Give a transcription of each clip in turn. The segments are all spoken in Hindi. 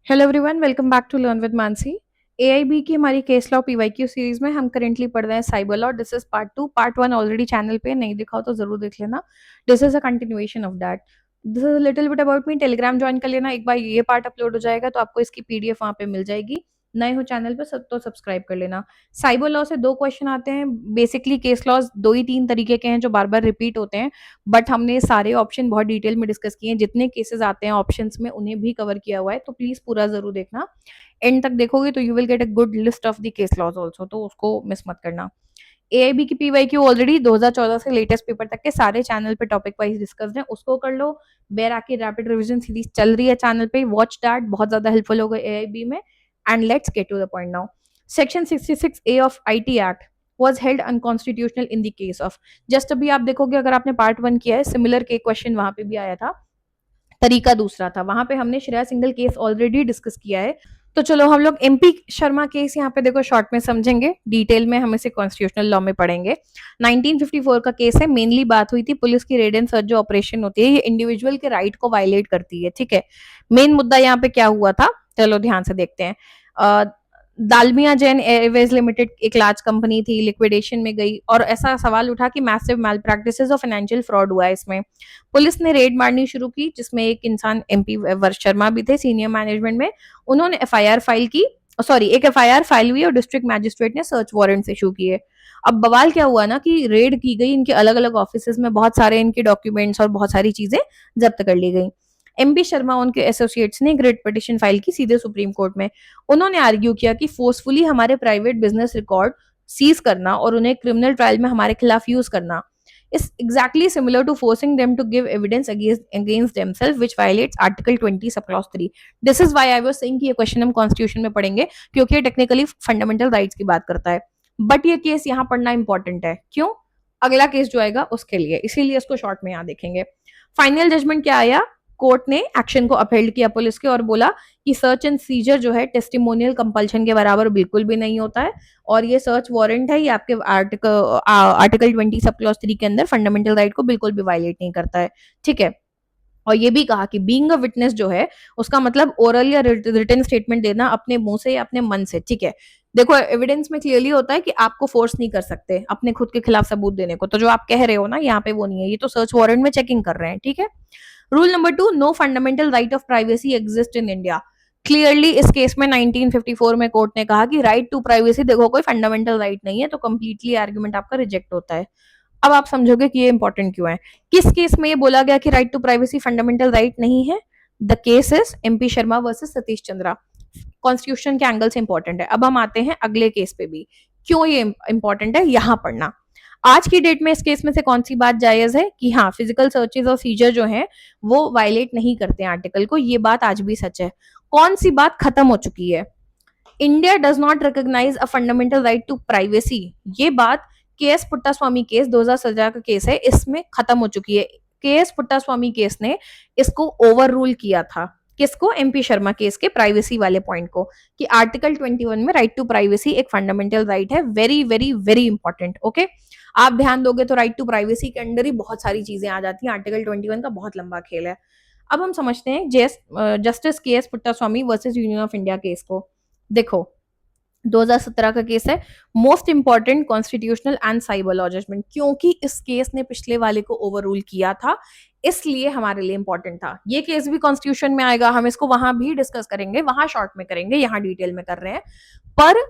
Hello everyone, welcome back to learn with Mansi. AIB की हमारी केस लॉ पीवाईक्यू सीरीज में हम करेंटली पढ़ रहे हैं cyber law. This is part two. Part one already channel पे नहीं दिखा हो तो जरूर देख लेना। This is a continuation of that. This is little bit about me. Telegram join कर लेना। एक बार ये पार्ट अपलोड हो जाएगा तो आपको इसकी पीडीएफ वहां पे मिल जाएगी। नए हो चैनल पे सब तो सब्सक्राइब कर लेना। साइबर लॉ से दो क्वेश्चन आते हैं। बेसिकली केस लॉज दो ही तीन तरीके के हैं जो बार बार रिपीट होते हैं, बट हमने सारे ऑप्शन बहुत डिटेल में डिस्कस किए हैं। जितने केसेस आते हैं ऑप्शंस में उन्हें भी कवर किया हुआ है, तो प्लीज पूरा जरूर देखना। एंड तक देखोगे तो you will get a good list of the case laws also, तो उसको मिस मत करना। एआईबी की पीवाईक्यू ऑलरेडी 2014 से लेटेस्ट पेपर तक के सारे चैनल पे टॉपिक वाइज डिस्कस्ड है, उसको कर लो। बेरा की रैपिड रिवीजन सीरीज चल रही है चैनल पे, वॉच दैट, बहुत ज्यादा हेल्पफुल होगा एआईबी में। And let's get to the point now. Section 66A of IT act was held unconstitutional in the case of। Just अभी आप देखोगे, अगर आपने पार्ट वन किया है, सिमिलर के क्वेश्चन वहां पे भी आया था, तरीका दूसरा था। वहां पे हमने Shreya single case already discuss किया है। तो चलो हम लोग एमपी शर्मा केस यहाँ पे देखो शॉर्ट में समझेंगे, डिटेल में हम इसे कॉन्स्टिट्यूशनल लॉ में पढ़ेंगे। 1954 का केस है। मेनली बात हुई थी पुलिस की रेड एंड सर्च जो ऑपरेशन होती है, ये इंडिविजुअल के राइट को वायलेट करती है, ठीक है। मेन मुद्दा यहाँ पे क्या हुआ था, चलो ध्यान से देखते हैं। दालमिया जैन एयरवेज लिमिटेड एक लार्ज कंपनी थी, लिक्विडेशन में गई, और ऐसा सवाल उठा कि मैसिव मैल प्रैक्टिसेस और फाइनेंशियल फ्रॉड हुआ है इसमें। पुलिस ने रेड मारनी शुरू की, जिसमें एक इंसान एमपी वर्ष शर्मा भी थे सीनियर मैनेजमेंट में। उन्होंने एफआईआर फाइल की, सॉरी एक एफआईआर फाइल हुई और डिस्ट्रिक्ट मैजिस्ट्रेट ने सर्च वारंट इशू किए। अब बवाल क्या हुआ ना कि रेड की गई इनके अलग अलग ऑफिस में, बहुत सारे इनके डॉक्यूमेंट्स और बहुत सारी चीजें जब्त कर ली गई। एमपी शर्मा उनके एसोसिएट्स ने एक रिट पिटिशन फाइल की सीधे सुप्रीम कोर्ट में। उन्होंने आर्ग्यू किया कि फोर्सफुली हमारे प्राइवेट बिजनेस रिकॉर्ड सीज करना और उन्हें क्रिमिनल ट्रायल में हमारे खिलाफ यूज करना is exactly similar to forcing them to give evidence against themselves, which violates Article 20 subclause 3। This is why I was saying कि ये क्वेश्चन हम कॉन्स्टिट्यूशन में पढ़ेंगे, क्योंकि ये टेक्निकली फंडामेंटल राइट्स की बात करता है। बट ये केस यहाँ पढ़ना इंपॉर्टेंट है, क्यों? अगला केस जो आएगा उसके लिए, इसीलिए इसको शॉर्ट में यहाँ देखेंगे। फाइनल जजमेंट क्या आया? कोर्ट ने एक्शन को अपहेल्ड किया पुलिस के, और बोला कि सर्च एंड सीजर जो है टेस्टिमोनियल कंपल्शन के बराबर बिल्कुल भी नहीं होता है, और ये सर्च वारंट है, ये आपके आर्टिकल 20 सब क्लॉज 3 के अंदर फंडामेंटल राइट को बिल्कुल भी वायलेट नहीं करता है, ठीक है। और ये भी कहा कि बीइंग अ विटनेस जो है उसका मतलब ओरल या रिटन स्टेटमेंट देना अपने मुंह से या अपने मन से, ठीक है। देखो एविडेंस में क्लियरली होता है कि आपको फोर्स नहीं कर सकते अपने खुद के खिलाफ सबूत देने को, तो जो आप कह रहे हो ना यहाँ पे वो नहीं है, ये तो सर्च वारंट में चेकिंग कर रहे हैं, ठीक है। Rule number 2, no fundamental right of privacy exist in India. Clearly इस केस में 1954 में कोर्ट ने कहा कि राइट टू प्राइवेसी देखो कोई फंडामेंटल राइट नहीं है, तो कंप्लीटली आर्ग्यूमेंट आपका रिजेक्ट होता है। अब आप समझोगे कि ये इंपॉर्टेंट क्यों है। किस केस में ये बोला गया कि right to privacy fundamental right नहीं है? The case is MP Sharma versus Satish Chandra. Constitution के एंगल से इंपॉर्टेंट है। अब हम आते हैं अगले केस पे भी, क्यों ये इंपॉर्टेंट है यहां पढ़ना। आज की डेट में इस केस में से कौन सी बात जायज है कि हाँ फिजिकल सर्चेज और सीजर जो है वो वायलेट नहीं करते हैं आर्टिकल को, ये बात आज भी सच है। कौन सी बात खत्म हो चुकी है? India does not recognize a fundamental right to privacy, ये बात केएस पुट्टास्वामी केस 2017 का केस है, इसमें खत्म हो चुकी है। केएस पुट्टास्वामी केस ने इसको ओवर रूल किया था। किसको? एमपी शर्मा केस के प्राइवेसी वाले पॉइंट को, कि आर्टिकल 21 में राइट टू प्राइवेसी एक फंडामेंटल राइट है। Very very very important, okay. आप ध्यान दोगे तो राइट टू प्राइवेसी के अंडर ही बहुत सारी चीजें आ जाती हैं। आर्टिकल 21 का बहुत लंबा खेल है। अब हम समझते हैं जस्टिस के S Puttaswamy versus union of India case को। देखो 2017 का केस है, most important constitutional and cyber law judgment, क्योंकि इस केस ने पिछले वाले को ओवर रूल किया था, इसलिए हमारे लिए इंपॉर्टेंट था। ये केस भी कॉन्स्टिट्यूशन में आएगा, हम इसको वहां भी डिस्कस करेंगे, वहां शॉर्ट में करेंगे, यहाँ डिटेल में कर रहे हैं। पर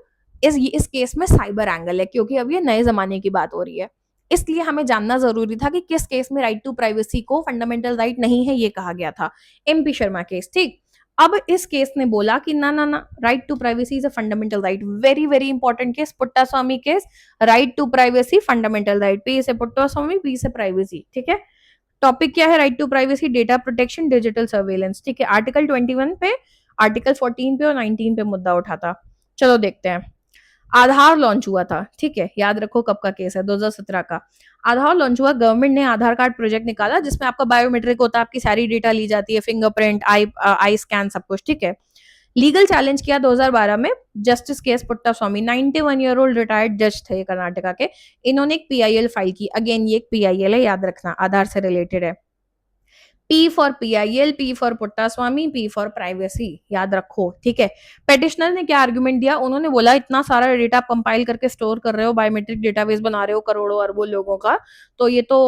इस केस में साइबर एंगल है, क्योंकि अब ये नए जमाने की बात हो रही है, इसलिए हमें जानना जरूरी था कि किस केस में राइट टू प्राइवेसी को फंडामेंटल राइट नहीं है ये कहा गया था। एमपी शर्मा केस, ठीक। अब इस केस ने बोला कि ना ना ना, right to privacy is a fundamental right. Very very important case, Puttaswamy case, right to privacy fundamental right. P से पुट्टास्वामी, बी से प्राइवेसी, ठीक है। टॉपिक क्या है? Right to privacy, data protection, digital surveillance, ठीक है। आर्टिकल 21 पे, आर्टिकल 14 पे और 19 पे मुद्दा उठा था। चलो देखते हैं। आधार लॉन्च हुआ था, ठीक है, याद रखो कब का केस है, 2017 का। आधार लॉन्च हुआ, गवर्नमेंट ने आधार कार्ड प्रोजेक्ट निकाला जिसमें आपका बायोमेट्रिक होता है, आपकी सारी डेटा ली जाती है, फिंगरप्रिंट, आई स्कैन, सब कुछ, ठीक है। लीगल चैलेंज किया 2012 में जस्टिस के S Puttaswamy, 91 year old retired जज थे कर्नाटका के। इन्होंने एक पीआईएल फाइल की, अगेन ये एक पीआईएल है, याद रखना, आधार से रिलेटेड है। P for PIL, P for Puttaswamy, P for privacy, याद रखो, ठीक है। पेटिशनर ने क्या आर्गुमेंट दिया, उन्होंने बोला इतना सारा डेटा आप कंपाइल करके स्टोर कर रहे हो, बायोमेट्रिक डेटाबेस बना रहे हो करोड़ों अरबों लोगों का, तो ये तो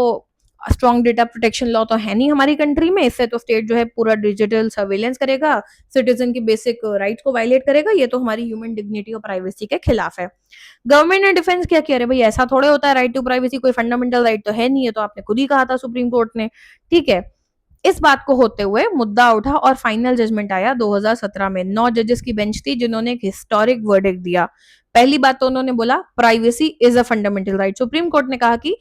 स्ट्रॉन्ग डेटा प्रोटेक्शन लॉ तो है नहीं हमारी कंट्री में, इससे तो स्टेट जो है पूरा डिजिटल सर्वेलेंस करेगा, सिटीजन की बेसिक राइट्स को वायलेट करेगा, ये तो हमारी ह्यूमन डिग्निटी और प्राइवेसी के खिलाफ है। गवर्नमेंट ने डिफेंस क्या किया, भाई ऐसा थोड़े होता है, राइट टू प्राइवेसी कोई फंडामेंटल राइट तो है नहीं, है तो आपने खुद ही कहा था सुप्रीम कोर्ट ने, ठीक है। इस बात को होते हुए मुद्दा उठा और फाइनल जजमेंट आया 2017 में। 9 जजेस की बेंच थी जिन्होंने एक हिस्टोरिक वर्डिक्ट दिया। पहली बात तो उन्होंने बोला privacy is a fundamental right. Supreme court ने कहा कि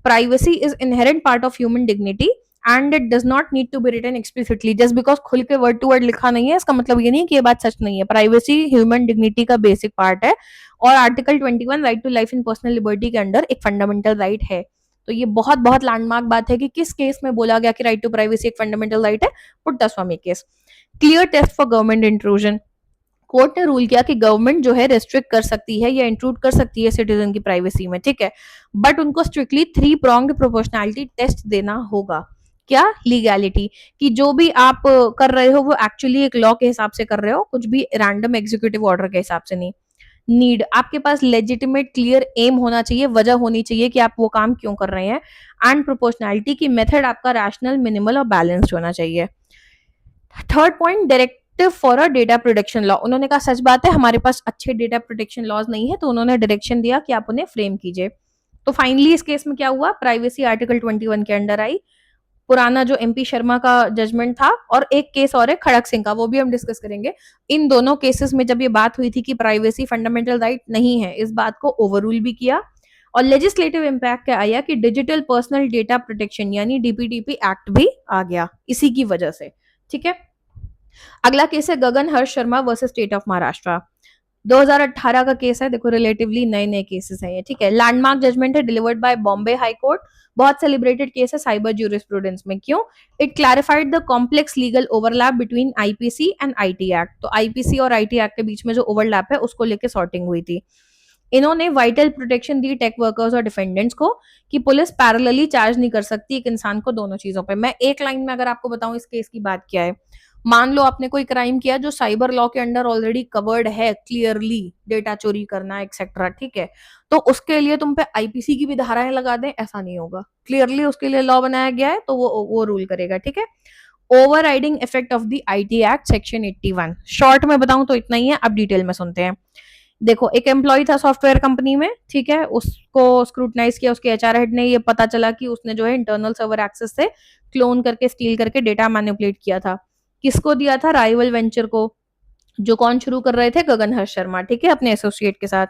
privacy is inherent part of human dignity and it does not need to be written explicitly. Just because खुल के वर्ड टू वर्ड लिखा नहीं है इसका मतलब ये नहीं कि ये बात सच नहीं है। प्राइवेसी ह्यूमन डिग्निटी का बेसिक पार्ट है और article 21 right to life and personal liberty के अंडर एक फंडामेंटल राइट है। तो ये बहुत बहुत लैंडमार्क बात है कि किस केस में बोला गया कि राइट टू प्राइवेसी एक फंडामेंटल राइट है, Puttaswamy case. Clear test for government intrusion. Court ने रूल किया कि गवर्नमेंट जो है रेस्ट्रिक्ट कर सकती है या इंट्रूड कर सकती है सिटीजन की प्राइवेसी में, ठीक है, बट उनको स्ट्रिक्टली 3 pronged प्रोपोर्शनैलिटी टेस्ट देना होगा। क्या? लीगैलिटी, कि जो भी आप कर रहे हो वो एक्चुअली एक लॉ के हिसाब से कर रहे हो, कुछ भी रैंडम एग्जीक्यूटिव ऑर्डर के हिसाब से नहीं। नीड, आपके पास लेजिटिमेट क्लियर एम होना चाहिए, वजह होनी चाहिए कि आप वो काम क्यों कर रहे हैं। एंड प्रोपोर्शनैलिटी की मेथड आपका रैशनल, मिनिमल और बैलेंस्ड होना चाहिए। Third point, directive for a data protection law. उन्होंने कहा सच बात है हमारे पास अच्छे डेटा प्रोटेक्शन लॉज नहीं है, तो उन्होंने डायरेक्शन दिया कि आप उन्हें फ्रेम कीजिए। तो फाइनली इस केस में क्या हुआ, प्राइवेसी आर्टिकल 21 के अंडर आई। पुराना जो एमपी शर्मा का जजमेंट था और एक केस और है खड़क सिंह का, वो भी हम डिस्कस करेंगे। इन दोनों केसेस में जब ये बात हुई थी कि प्राइवेसी फंडामेंटल राइट नहीं है, इस बात को ओवररूल भी किया। और लेजिस्लेटिव इम्पैक्ट क्या आया कि डिजिटल पर्सनल डेटा प्रोटेक्शन यानी डीपीडीपी एक्ट भी आ गया इसी की वजह से, ठीक है। अगला केस है Gagan Harsh Sharma versus state of Maharashtra. 2018 का केस है, देखो रिलेटिवली नए नए केसेस हैं ये, ठीक है। लैंडमार्क जजमेंट है delivered by Bombay high court. बहुत सेलिब्रेटेड केस है साइबर ज्यूरिस्प्रूडेंस में। क्यों? It clarified the complex legal overlap between IPC and IT act. तो आईपीसी और आईटी एक्ट के बीच में जो ओवरलैप है उसको लेके सॉर्टिंग हुई थी। इन्होंने वाइटल प्रोटेक्शन दी टेक वर्कर्स और डिफेंडेंट्स को कि पुलिस पैरेलली चार्ज नहीं कर सकती एक इंसान को दोनों चीजों पे। मैं एक लाइन में अगर आपको बताऊं इस केस की बात क्या है, मान लो आपने कोई क्राइम किया जो साइबर लॉ के अंडर ऑलरेडी कवर्ड है क्लियरली, डेटा चोरी करना एक्सेट्रा, ठीक है, तो उसके लिए तुम पे आईपीसी की भी धाराएं लगा दें ऐसा नहीं होगा, क्लियरली उसके लिए लॉ बनाया गया है तो वो रूल करेगा, ठीक है। Over riding effect of the IT act section 81। Short में बताऊं तो इतना ही है, अब डिटेल में सुनते हैं। देखो एक एम्प्लॉय था सॉफ्टवेयर कंपनी में, ठीक है, उसको स्क्रूटनाइज किया उसके एचआर हेड ने, ये पता चला कि उसने जो है इंटरनल सर्वर एक्सेस से क्लोन करके स्टील करके डेटा मैनिपुलेट किया था। किसको दिया था? राइवल वेंचर को, जो कौन शुरू कर रहे थे? गगन हर्ष शर्मा, ठीक है, अपने एसोसिएट के साथ।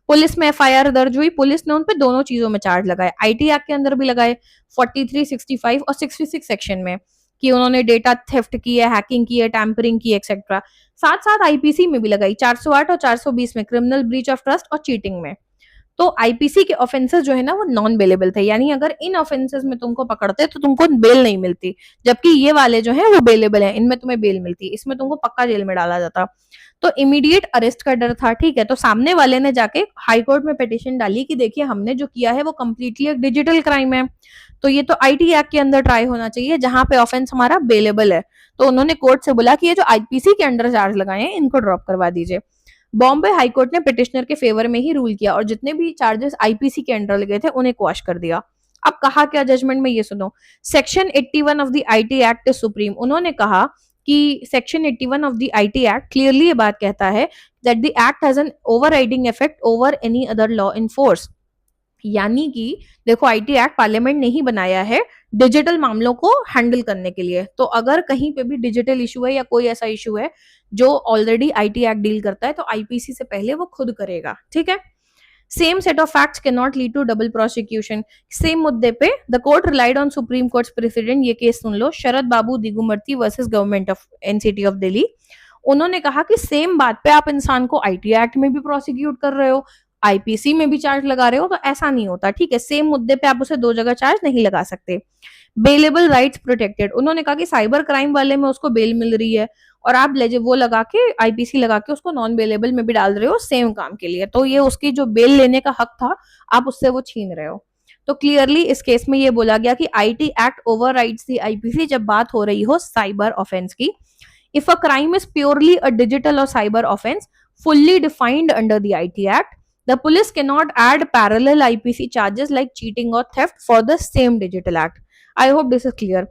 पुलिस में एफआईआर दर्ज हुई, पुलिस ने उन पे दोनों चीजों में चार्ज लगाए, आईटी एक्ट के अंदर भी लगाए 43, 65 और 66 सेक्शन में, कि उन्होंने डेटा थेफ्ट की है, हैकिंग की है, टैंपरिंग की है एक्सेट्रा। साथ साथ आईपीसी में भी लगाई 408 और 420 में, क्रिमिनल ब्रीच ऑफ ट्रस्ट और चीटिंग में। तो आईपीसी के ऑफेंसेस जो है ना वो नॉन बेलेबल थे, यानी अगर इन ऑफेंसेस में तुमको पकड़ते तो तुमको बेल नहीं मिलती, जबकि ये वाले जो है वो बेलेबल है, इनमें तुम्हें बेल मिलती, इसमें तुमको पक्का जेल में डाला जाता। तो इमीडिएट अरेस्ट का डर था, ठीक है। तो सामने वाले ने जाके हाई कोर्ट में पिटीशन डाली कि देखिए हमने जो किया है वो कम्प्लीटली एक डिजिटल क्राइम है, तो ये तो आईटी एक्ट के अंदर ट्राई होना चाहिए जहां पे ऑफेंस हमारा बेलेबल है। तो उन्होंने कोर्ट से बोला कि ये जो आईपीसी के अंडर चार्ज लगाए हैं इनको ड्रॉप करवा दीजिए। बॉम्बे हाईकोर्ट ने पिटिशनर के फेवर में ही रूल किया और जितने भी चार्जेस आईपीसी के अंडर लगे थे उन्हें क्वाश कर दिया। अब कहा क्या जजमेंट में, ये सुनो। Section 81 of the IT act is supreme. उन्होंने कहा कि section 81 of the IT act clearly ये बात कहता है that the act has an overriding effect over any other law in force. यानी कि देखो आईटी एक्ट पार्लियामेंट ने ही बनाया है डिजिटल मामलों को हैंडल करने के लिए, तो अगर कहीं पे भी डिजिटल इशू है या कोई ऐसा इशू है जो ऑलरेडी आईटी एक्ट डील करता है तो आईपीसी से पहले वो खुद करेगा, ठीक है। Same set of facts can not lead to double prosecution. Same मुद्दे पे the court relied on supreme court's precedent, ये केस सुन लो, Sharad Babu Digumarti versus government of NCT of Delhi. उन्होंने कहा कि सेम बात पे आप इंसान को आईटी एक्ट में भी प्रोसिक्यूट कर रहे हो, आईपीसी में भी चार्ज लगा रहे हो, तो ऐसा नहीं होता, ठीक है। सेम मुद्दे पे आप उसे दो जगह चार्ज नहीं लगा सकते। Bailable rights protected. उन्होंने कहा कि साइबर क्राइम वाले में उसको बेल मिल रही है और आप वो लगा के आईपीसी लगा के उसको नॉन बेलेबल में भी डाल रहे हो सेम काम के लिए, तो ये उसकी जो बेल लेने का हक था आप उससे वो छीन रहे हो। तो क्लियरली इस केस में ये बोला गया कि IT act overrides the IPC जब बात हो रही हो साइबर ऑफेंस की. If a crime is purely a digital or cyber offense fully defined under the IT Act, the police cannot add parallel IPC charges like cheating or theft for the same digital act. I hope this is clear.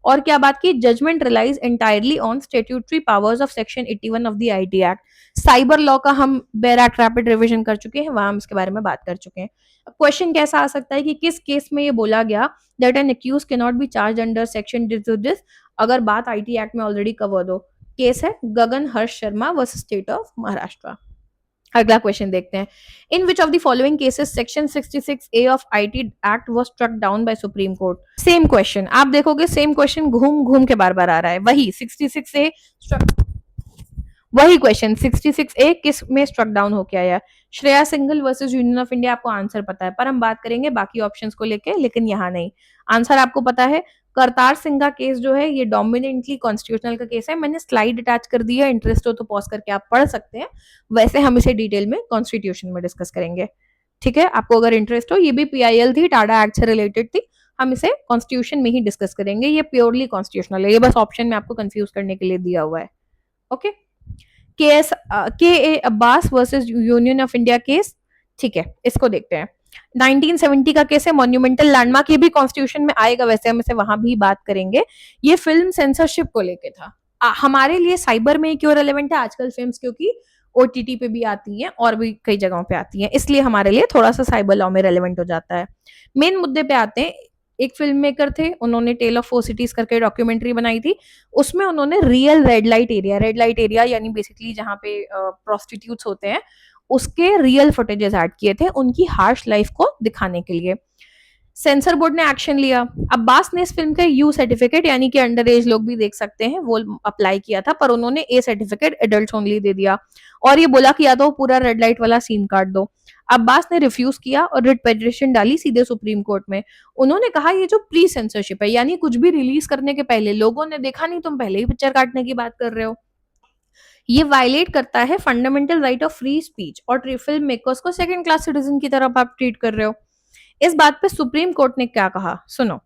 और क्या बात की, judgment relies entirely on statutory powers of section 81 of the IT act. Cyber law का हम बेर एक्ट रैपिड रिवीजन कर चुके हैं, वहां हम इसके बारे में बात कर चुके हैं. क्वेश्चन कैसा आ सकता है कि किस केस में ये बोला गया that an accuse can not be charge under section this, अगर बात आईटी एक्ट में ऑलरेडी कवर्ड हो. केस है Gagan Harsh Sharma versus state of Maharashtra. अगला क्वेश्चन देखते हैं. In which of the following cases section 66A of IT act was struck down by supreme court. Same question आप देखोगे, सेम क्वेश्चन घूम घूम के बार बार आ रहा है. वही 66A वही क्वेश्चन 66A किस में स्ट्रक डाउन होके आया. Shreya Singhal versus union of India. आपको आंसर पता है, पर हम बात करेंगे बाकी ऑप्शंस को लेके, लेकिन यहाँ नहीं. आंसर आपको पता है. करतार सिंह का केस जो है ये डोमिनेंटली कॉन्स्टिट्यूशनल का केस है. मैंने स्लाइड अटैच कर दी है, इंटरेस्ट हो तो पॉज करके आप पढ़ सकते हैं. वैसे हम इसे डिटेल में कॉन्स्टिट्यूशन में डिस्कस करेंगे. ठीक है, आपको अगर इंटरेस्ट हो, ये भी पीआईएल थी, टाडा एक्ट से रिलेटेड थी, हम इसे कॉन्स्टिट्यूशन में ही डिस्कस करेंगे. ये प्योरली कॉन्स्टिट्यूशनल है, ये बस ऑप्शन में आपको कंफ्यूज करने के लिए दिया हुआ है. Okay. K A Abbas versus union of India case. ठीक है, इसको देखते हैं. 1970 का केस है, मॉन्यूमेंटल लैंडमार्क. ये भी कॉन्स्टिट्यूशन में आएगा, वैसे हम इसे वहां भी बात करेंगे. ये फिल्म सेंसरशिप को लेके था. हमारे लिए साइबर में क्यों रेलेवेंट है आजकल फिल्म्स, क्योंकि ओटीटी पे भी आती हैं और भी कई जगहों पे आती हैं, इसलिए हमारे लिए थोड़ा सा साइबर लॉ में रेलेवेंट हो जाता है. मेन मुद्दे पे आते हैं. एक फिल्म मेकर थे, उन्होंने टेल ऑफ 4 सिटीज करके डॉक्यूमेंट्री बनाई थी. उसमें उन्होंने रियल रेड लाइट एरिया यानी बेसिकली जहाँ पे प्रोस्टिट्यूट्स होते हैं, उसके रियल फुटेजेस ऐड किए थे उनकी हार्श लाइफ को दिखाने के लिए. सेंसर बोर्ड ने एक्शन लिया. अब्बास ने इस फिल्म का यू सर्टिफिकेट यानी कि अंडर एज लोग भी देख सकते हैं वो अप्लाई किया था, पर उन्होंने A certificate adult only they दिया और ये बोला कि या तो पूरा रेड लाइट वाला सीन काट दो. अब्बास ने रिफ्यूज किया और रिट पिटीशन डाली सीधे सुप्रीम कोर्ट में. उन्होंने कहा ये जो प्री सेंसरशिप है, यानी कुछ भी रिलीज करने के पहले लोगों ने देखा नहीं, तुम पहले ही पिक्चर काटने की बात कर रहे हो, ये वायलेट करता है fundamental right of free speech और फिल्म मेकर्स को सेकंड क्लास सिटीजन की तरफ आप ट्रीट कर रहे हो. इस बात पे सुप्रीम कोर्ट ने क्या कहा सुनो.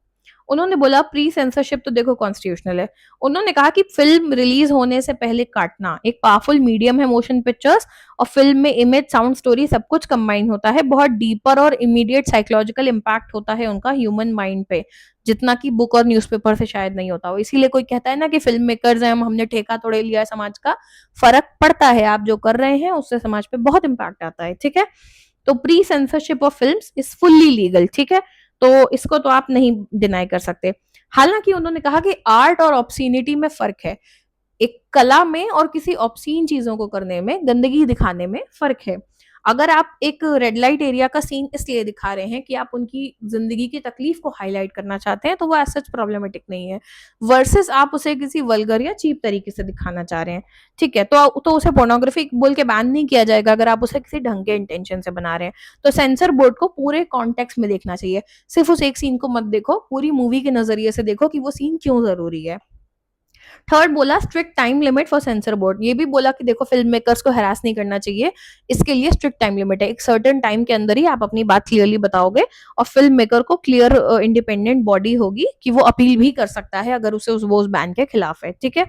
उन्होंने बोला प्री सेंसरशिप तो देखो कॉन्स्टिट्यूशनल है. उन्होंने कहा कि फिल्म रिलीज होने से पहले काटना एक पावरफुल मीडियम है मोशन पिक्चर्स, और फिल्म में इमेज साउंड स्टोरी सब कुछ कंबाइन होता है. बहुत डीपर और इमीडिएट साइकोलॉजिकल इम्पैक्ट होता है उनका ह्यूमन माइंड पे, जितना कि बुक और न्यूज़पेपर से शायद नहीं होता हो. इसीलिए कोई कहता है ना कि फिल्म मेकर्स हैं, हमने ठेका तोड़े लिया है समाज का. फर्क पड़ता है, आप जो कर रहे हैं उससे समाज पे बहुत इम्पैक्ट आता है. ठीक है, तो pre censorship of films is fully legal. ठीक है, तो इसको तो आप नहीं डिनाई कर सकते. हालांकि उन्होंने कहा कि आर्ट और ऑब्सीनिटी में फर्क है. एक कला में और किसी ऑब्सीन चीजों को करने में, गंदगी दिखाने में फर्क है. अगर आप एक रेड लाइट एरिया का सीन इसलिए दिखा रहे हैं कि आप उनकी जिंदगी की तकलीफ को हाईलाइट करना चाहते हैं, तो वो एज सच प्रॉब्लमेटिक नहीं है, वर्सेस आप उसे किसी वल्गर या चीप तरीके से दिखाना चाह रहे हैं. ठीक है, तो उसे पोर्नोग्राफी बोल के बैन नहीं किया जाएगा अगर आप उसे किसी ढंग के इंटेंशन से बना रहे हैं. तो सेंसर बोर्ड को पूरे कॉन्टेक्स्ट में देखना चाहिए, सिर्फ उस एक सीन को मत देखो, पूरी मूवी के नजरिए से देखो कि वो सीन क्यों जरूरी है. थर्ड बोला strict time limit for sensor board. ये भी बोला कि देखो फिल्म मेकर्स को हरास नहीं करना चाहिए, इसके लिए स्ट्रिक्ट टाइम लिमिट है. एक सर्टेन टाइम के अंदर ही आप अपनी बात क्लियरली बताओगे और फिल्म मेकर को क्लियर इंडिपेंडेंट बॉडी होगी कि वो अपील भी कर सकता है अगर उसे उस बैन के खिलाफ है. ठीक है,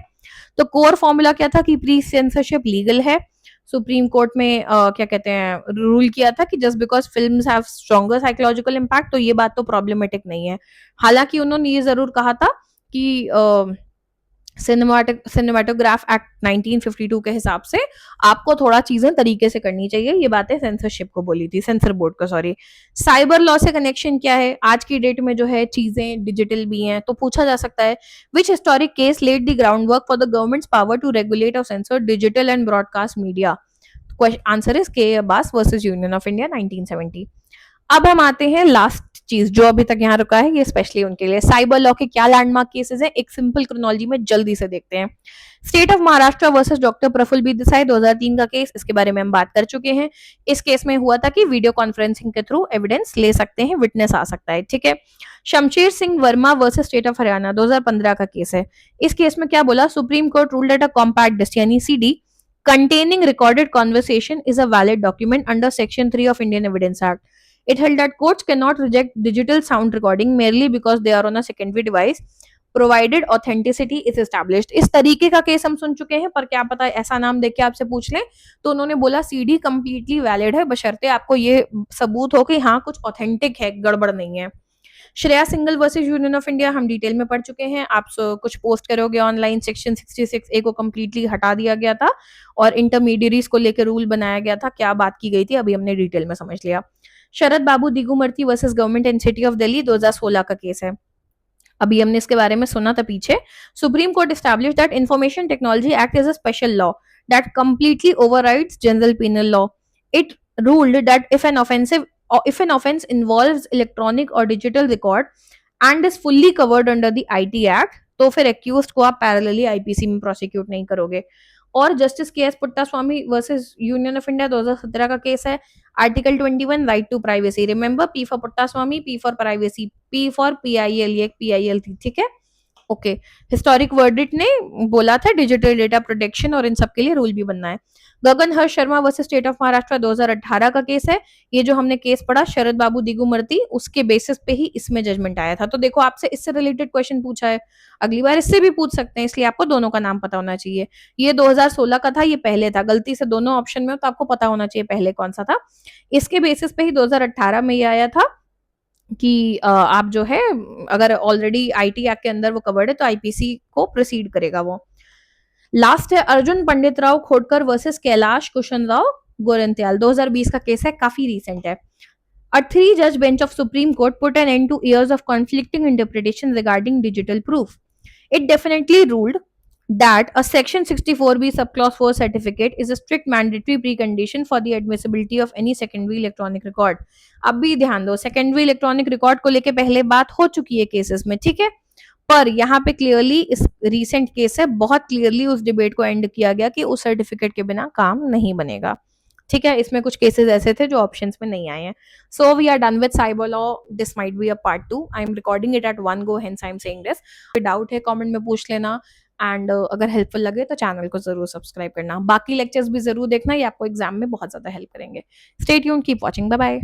तो कोर फॉर्मूला क्या था कि प्री सेंसरशिप लीगल है. सुप्रीम कोर्ट में क्या कहते हैं रूल किया था कि just because films have stronger psychological impact, तो ये बात तो प्रॉब्लमेटिक नहीं है. हालांकि उन्होंने ये जरूर कहा था कि सिनेमाटोग्राफ एक्ट 1952 के हिसाब से आपको थोड़ा चीजें तरीके से करनी चाहिए. ये बातें सेंसरशिप को बोली थी, सेंसर बोर्ड को, सॉरी. साइबर लॉ से कनेक्शन क्या है, आज की डेट में जो है चीजें डिजिटल भी हैं, तो पूछा जा सकता है which historic case led the ground work for the government's power to regulate और censor digital and broadcast media. Answer is K Abbas versus union of India 1970. अब हम आते हैं लास्ट चीज जो अभी तक यहाँ रुका है, ये स्पेशली उनके लिए. साइबर लॉ के क्या लैंडमार्क केसेस हैं, एक सिंपल क्रोनोलॉजी में जल्दी से देखते हैं. State of Maharashtra versus doctor Praful B Desai 2003 का केस, इसके बारे में हम बात कर चुके हैं. इस केस में हुआ था कि वीडियो कॉन्फ्रेंसिंग के थ्रू एविडेंस ले सकते हैं, विटनेस आ सकता है. ठीक है, Shamsher Singh Verma versus state of Haryana 2015 का केस है. इस केस में क्या बोला, supreme court ruled that a compact disc यानी CD containing recorded conversation is a valid document under section 3 of Indian Evidence Act. It held that courts cannot reject digital sound recording merely because they are on a secondary device provided authenticity is established. इस तरीके का केस हम सुन चुके हैं, पर क्या पता ऐसा नाम देख के आपसे पूछ लें। तो उन्होंने बोला सीडी कंप्लीटली वैलिड है बशर्ते आपको ये सबूत हो कि हाँ कुछ ऑथेंटिक है, गड़बड़ नहीं है। Shreya single versus union of India हम डिटेल में पढ़ चुके हैं, आप कुछ पोस्ट करोगे ऑनलाइन, सेक्शन 66 ए को कंप्लीटली हटा दिया गया था और इंटरमीडियरीज को लेकर रूल बनाया गया था। क्या बात की गई थी अभी हमने डिटेल में समझ लिया। Sharad Babu Digumarti versus government and city of Delhi 2016 का केस है, अभी हमने इसके बारे में सुना था पीछे। Supreme court establish that information technology act is a special law that completely overrides general penal law. It ruled that if an offense involves electronic or digital record and is fully covered under the IT Act, तो फिर एक्यूज को आप पैरेलली आईपीसी में प्रोसिक्यूट नहीं करोगे। और जस्टिस के S Puttaswamy versus union of India 2017 का केस है, article 21 right to privacy. Remember, P for Puttaswamy, P for privacy, P for PIL, ये पीआईएल थी, ठीक है। ओके, हिस्टोरिक वर्डिट ने बोला था डिजिटल डेटा प्रोटेक्शन और इन सब के लिए रूल भी बनना है। Gagan Harsh Sharma versus state of Maharashtra 2018 का केस है, ये जो हमने केस पढ़ा शरद बाबू दिगुमर्ती, उसके बेसिस पे ही इसमें जजमेंट आया था। तो देखो आपसे इससे रिलेटेड क्वेश्चन पूछा है, अगली बार इससे भी पूछ सकते हैं, इसलिए आपको दोनों का नाम पता होना चाहिए। ये 2016 का था, ये पहले था, गलती से दोनों ऑप्शन में हो तो आपको पता होना चाहिए पहले कौन सा था। इसके बेसिस पे ही 2018 में ये आया था कि आप जो है अगर ऑलरेडी आईटी एक्ट के अंदर वो कवर्ड है तो आईपीसी को प्रोसीड करेगा वो। लास्ट है अर्जुन पंडित राव खोडकर वर्सेस कैलाश कुशन राव गोरंत्याल, 2020 का केस है, काफी रिसेंट है। A three-judge bench of Supreme Court put an end to years of conflicting interpretation regarding digital proof. It definitely ruled that a Section 64B subclause 4 certificate is a strict mandatory precondition for the admissibility of any secondary electronic record. अब भी ध्यान दो, secondary electronic record को लेके पहले बात हो चुकी है केसेस में, ठीक है, पर यहाँ पे क्लियरली इस रीसेंट केस है, बहुत क्लियरली उस डिबेट को एंड किया गया कि उस सर्टिफिकेट के बिना काम नहीं बनेगा, ठीक है। इसमें कुछ केसेस ऐसे थे जो ऑप्शंस में नहीं आए हैं। So we are done with cyber law, this might be a part 2, I am recording it at one go, hence I am saying this. कोई डाउट है कमेंट में पूछ लेना, एंड अगर हेल्पफुल लगे तो चैनल को जरूर सब्सक्राइब करना, बाकी लेक्चर्स भी जरूर देखना, ये आपको एग्जाम में बहुत ज्यादा हेल्प करेंगे। Stay tuned, keep watching, bye bye.